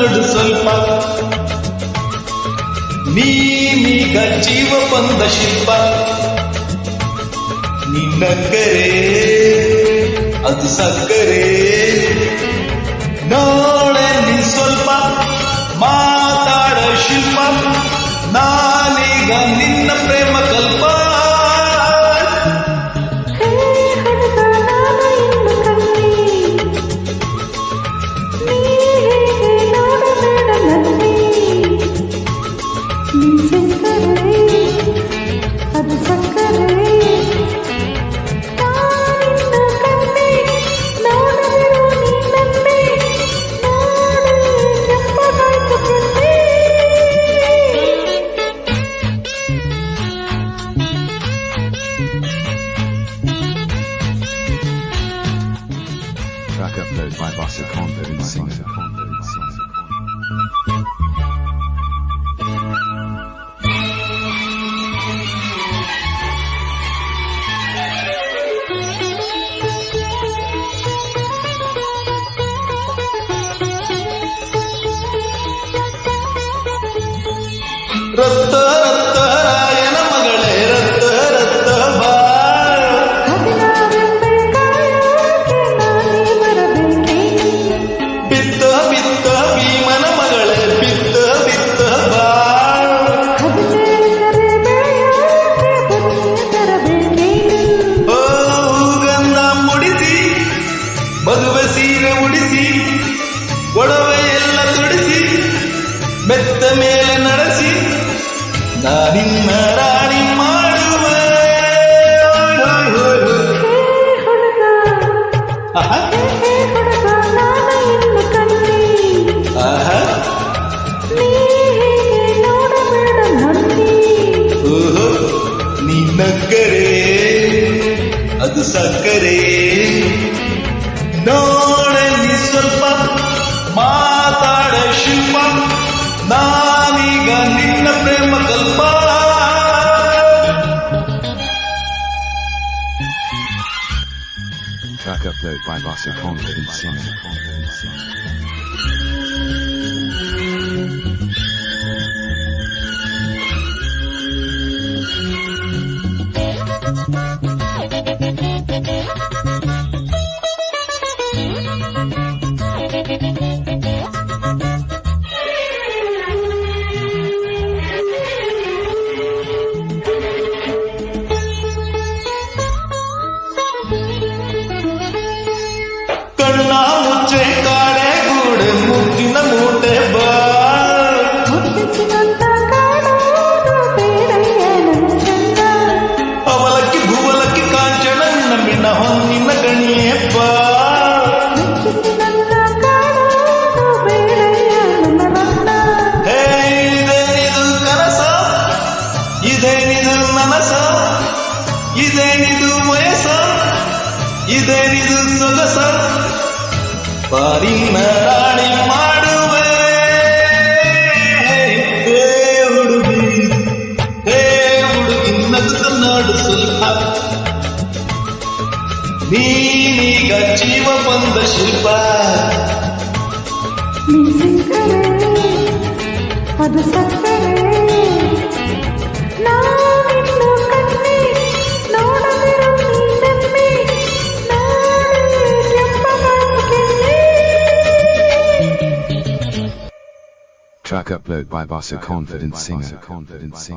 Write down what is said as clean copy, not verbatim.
ನೋಡು ಸ್ವಲ್ಪ ನೀನೀಗ ಜೀವ ಬಂದ ಶಿಲ್ಪ ನಿನ್ನಕ್ಕರೆ ಅದು ಸಕ್ಕರೆ ನೋಡೆ ನೀ ಸ್ವಲ್ಪ ಮಾತಾಡ ಶಿಲ್ಪ ನಾನೀಗ ನಿನ್ನ ಪ್ರೇಮ ಕಲ್ಪ Track upload by Bossa Confident Singer. ರತ್ತ ರತ್ತ ರಾಯನ ಮಗಳೇ ರತ್ತ ರತ್ತ ಬಾ ಬಿತ್ತ ಬಿತ್ತ ಭೀಮನ ಮಗಳೇ ಬಿತ್ತ ಬಿತ್ತ ಬಾ ಹೂಗಂಧ ಮುಡಿಸಿ ಮದುವೆ ಸೀರೆ ಉಡಿಸಿ ಒಡವೆ ಎಲ್ಲ ತೊಡಿಸಿ ಬೆತ್ತ ಮೇಲೆ ನಡೆಸಿ ನಾನಿನ್ನ ರಾಣಿ ಮಾಡುವೆ ನಿನ್ನಕ್ಕರೆ ಅದು ಸಕ್ಕರೆ ನೋಡೆ ನೀ ಸ್ವಲ್ಪ ಮಾತಾಡ ಶಿಲ್ಪ ನಾನೀಗ ನಿನ್ನ ಪ್ರೇಮ ಕಲ್ಪ Track upload by Bossa Confident Singer. ಕಣ್ಣ ಮುಚ್ಚೆ ಕಾಡೆ ಗೂಡೆ ಮುತ್ತಿನ ಮೂಟೆ ಬಾ ಅವಲಕ್ಕಿ ಭೂವಲಕ್ಕಿ ಕಾಂಚನ ನಮ್ಮಿನ ಹೊನ್ನಿನ ಗಣಿಯೇ ಬಾ ಹೇ ಇದೇನಿದು ಕನಸ ಇದೇನಿದು ನನಸ ಇದೇನಿದು ವಯಸ್ಸ ಇದೇನಿದು ಸೊಗಸ ಪಾರಿನ ರಾಣಿ ಮಾಡುವೆ ಹೇ ಹುಡುಗಿ ನಗುತ್ತ ನಾಡು ಸ್ವಲ್ಪ ನೀನೀಗ ಜೀವ ಬಂದ ಶಿಲ್ಪ ಅದು ಸಕ್ಕರೆ Track upload by Bossa Confident Singer.